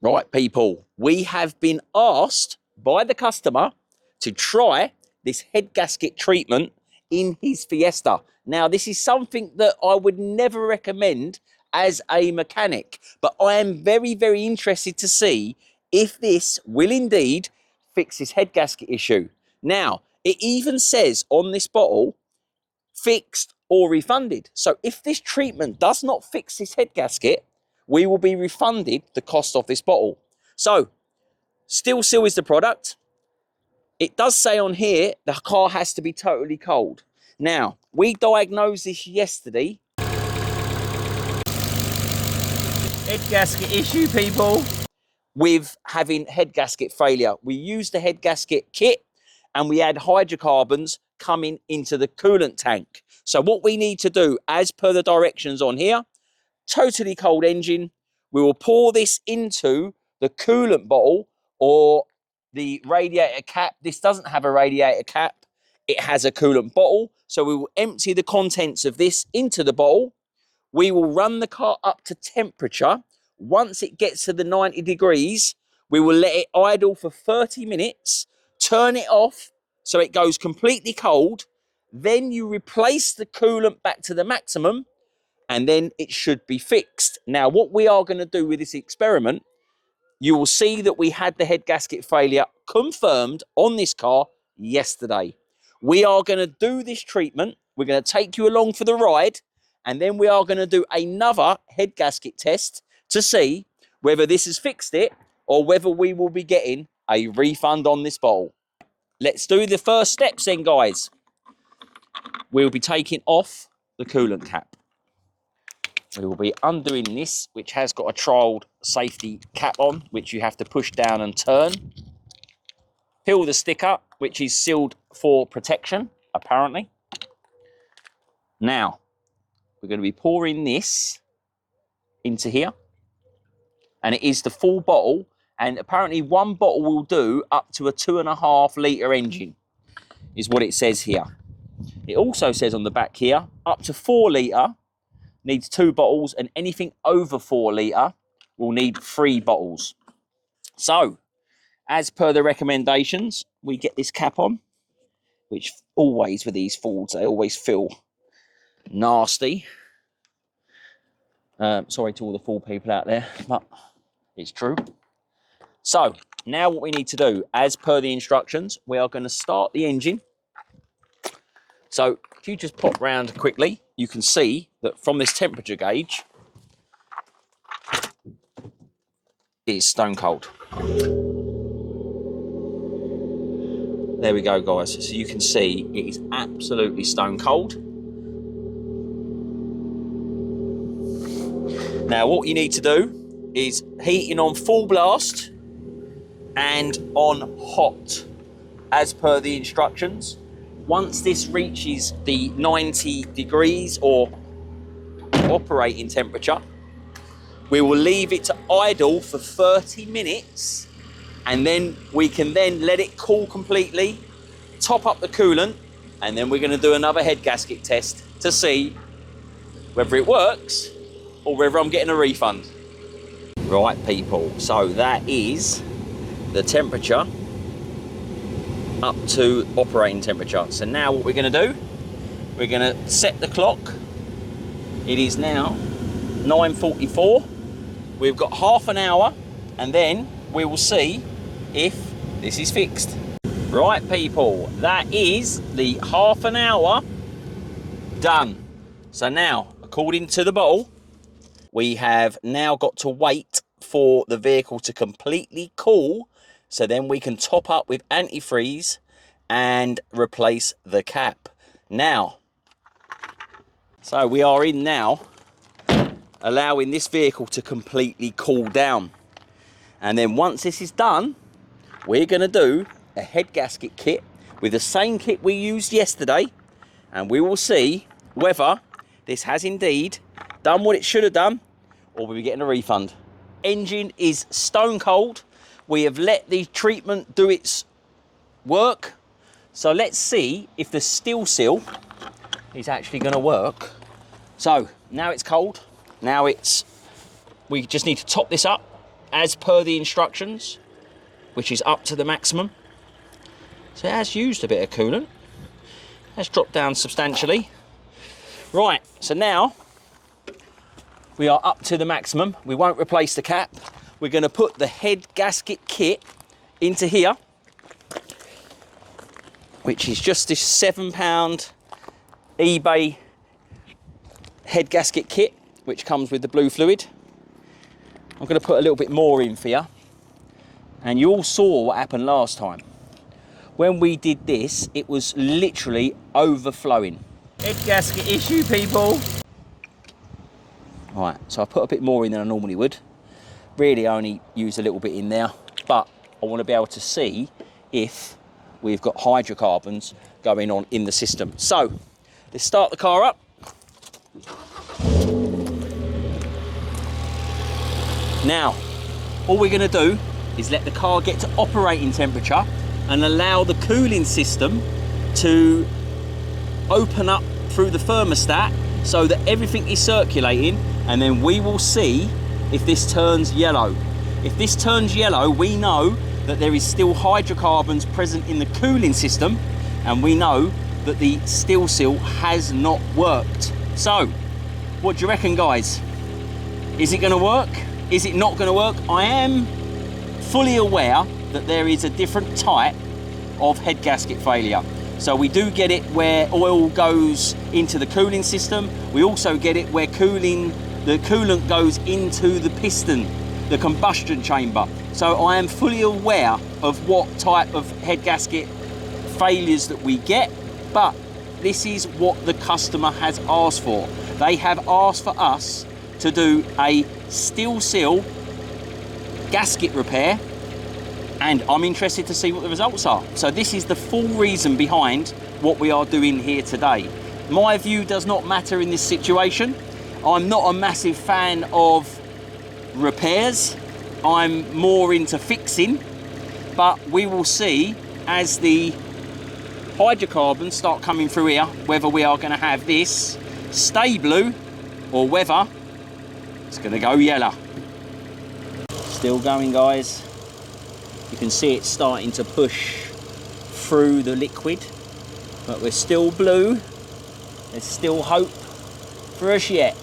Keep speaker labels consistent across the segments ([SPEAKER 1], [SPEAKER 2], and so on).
[SPEAKER 1] Right, people, we have been asked by the customer to try this head gasket treatment in his Fiesta. Now, this is something that I would never recommend as a mechanic, but I am very, very interested to see if this will indeed fix his head gasket issue. Now, it even says on this bottle, fixed or refunded. So if this treatment does not fix this head gasket, we will be refunded the cost of this bottle. So, steel seal is the product. It does say on here, the car has to be totally cold. Now, we diagnosed this yesterday. Head gasket issue, people. With having head gasket failure. We used the head gasket kit and we had hydrocarbons coming into the coolant tank. So what we need to do, as per the directions on here, totally cold engine, we will pour this into the coolant bottle or the radiator cap. This doesn't have a radiator cap, it has a coolant bottle. So we will empty the contents of this into the bottle. We will run the car up to temperature. Once it gets to the 90 degrees, we will let it idle for 30 minutes, turn it off so it goes completely cold. Then you replace the coolant back to the maximum, and then it should be fixed. Now, what we are going to do with this experiment, you will see that we had the head gasket failure confirmed on this car yesterday. We are going to do this treatment. We're going to take you along for the ride, and then we are going to do another head gasket test to see whether this has fixed it or whether we will be getting a refund on this bottle. Let's do the first steps then, guys. We'll be taking off the coolant cap. We will be undoing this, which has got a trialled safety cap on, which you have to push down and turn. Peel the sticker, which is sealed for protection, apparently. Now, we're going to be pouring this into here. And it is the full bottle. And apparently one bottle will do up to a 2.5 litre engine, is what it says here. It also says on the back here, up to 4 litre needs 2 bottles, and anything over 4 litre will need 3 bottles. So, as per the recommendations, we get this cap on, which always with these Fords, they always feel nasty. Sorry to all the Ford people out there, but it's true. So, now what we need to do, as per the instructions, we are going to start the engine. So, if you just pop round quickly, you can see that from this temperature gauge, it is stone cold. There we go, guys. So you can see it is absolutely stone cold. Now, what you need to do is heating on full blast and on hot, as per the instructions. Once this reaches the 90 degrees or operating temperature, we will leave it to idle for 30 minutes, and then we can then let it cool completely, top up the coolant, and then we're going to do another head gasket test to see whether it works or whether I'm getting a refund. Right, people, so that is the temperature up to operating temperature. So now what we're going to do, we're going to set the clock. It is now 9:44. We've got half an hour, and then we will see if this is fixed. Right, people, that is the half an hour done. So now, according to the bottle, we have now got to wait for the vehicle to completely cool, so then we can top up with antifreeze and replace the cap. Now, so we are in now, allowing this vehicle to completely cool down. And then once this is done, we're going to do a head gasket kit with the same kit we used yesterday, and we will see whether this has indeed done what it should have done, or we'll be getting a refund. Engine is stone cold. We have let the treatment do its work. So let's see if the steel seal is actually going to work. So now it's cold. Now we just need to top this up, as per the instructions, which is up to the maximum. So it has used a bit of coolant. Has dropped down substantially. Right, so now we are up to the maximum. We won't replace the cap. We're going to put the head gasket kit into here, which is just this £7 eBay head gasket kit, which comes with the blue fluid. I'm going to put a little bit more in for you. And you all saw what happened last time. When we did this, it was literally overflowing. Head gasket issue, people. Right, so I put a bit more in than I normally would. Really only use a little bit in there, but I want to be able to see if we've got hydrocarbons going on in the system. So, let's start the car up. Now, all we're going to do is let the car get to operating temperature and allow the cooling system to open up through the thermostat so that everything is circulating, and then we will see if this turns yellow. If this turns yellow, we know that there is still hydrocarbons present in the cooling system, and we know that the steel seal has not worked. So, what do you reckon, guys? Is it going to work? Is it not going to work? I am fully aware that there is a different type of head gasket failure. So we do get it where oil goes into the cooling system. We also get it where the coolant goes into the piston, the combustion chamber. So I am fully aware of what type of head gasket failures that we get, but this is what the customer has asked for. They have asked for us to do a steel seal gasket repair, and I'm interested to see what the results are. So this is the full reason behind what we are doing here today. My view does not matter in this situation. I'm not a massive fan of repairs. I'm more into fixing, but we will see as the hydrocarbons start coming through here whether we are going to have this stay blue or whether it's going to go yellow. Still going, guys. You can see it starting to push through the liquid, but we're still blue. There's still hope for us yet.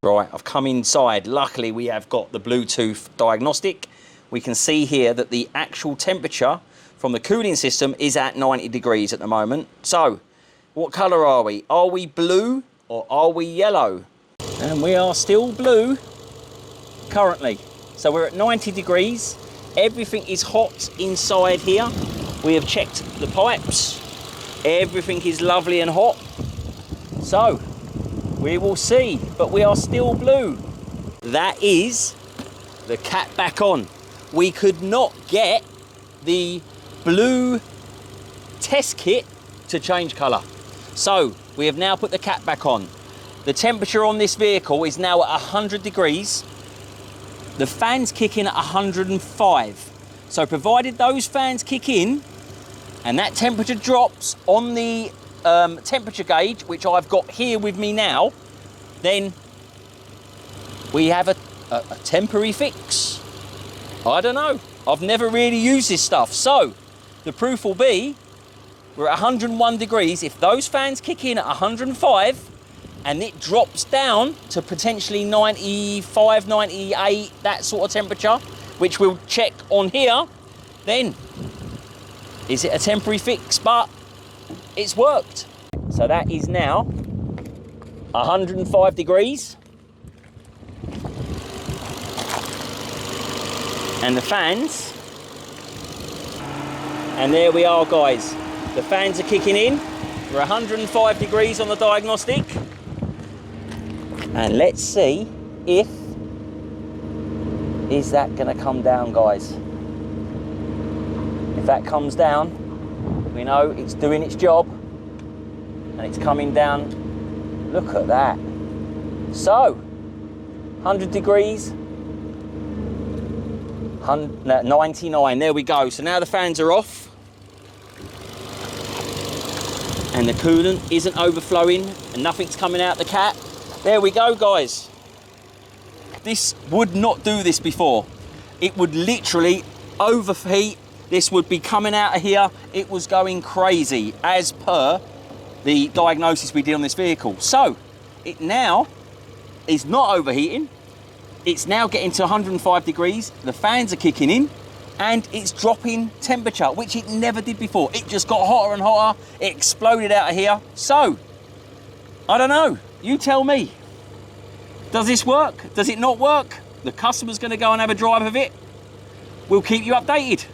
[SPEAKER 1] Right, I've come inside. Luckily, we have got the Bluetooth diagnostic. We can see here that the actual temperature from the cooling system is at 90 degrees at the moment. So, what colour are we? Are we blue or are we yellow? And we are still blue currently. So we're at 90 degrees. Everything is hot inside here. We have checked the pipes. Everything is lovely and hot. So, we will see, but we are still blue. That is the cap back on. We could not get the blue test kit to change colour. So, we have now put the cap back on. The temperature on this vehicle is now at 100 degrees. The fans kick in at 105. So provided those fans kick in and that temperature drops on the temperature gauge, which I've got here with me now, then we have a temporary fix. I don't know. I've never really used this stuff. So the proof will be we're at 101 degrees. If those fans kick in at 105, and it drops down to potentially 95, 98, that sort of temperature, which we'll check on here, then is it a temporary fix? But it's worked. So that is now 105 degrees. And the fans, and there we are, guys. The fans are kicking in. We're 105 degrees on the diagnostic. And let's see if, is that going to come down, guys? If that comes down, we know it's doing its job and it's coming down. Look at that. So, 100 degrees, 99, there we go. So now the fans are off and the coolant isn't overflowing and nothing's coming out the cap. There we go, guys. This would not do this before. it would literally overheat. This would be coming out of here. It was going crazy as per the diagnosis we did on this vehicle. So it now is not overheating. It's now getting to 105 degrees. The fans are kicking in and it's dropping temperature, which it never did before. It just got hotter and hotter. It exploded out of here. So I don't know. You tell me. Does this work? Does it not work? The customer's going to go and have a drive of it. We'll keep you updated.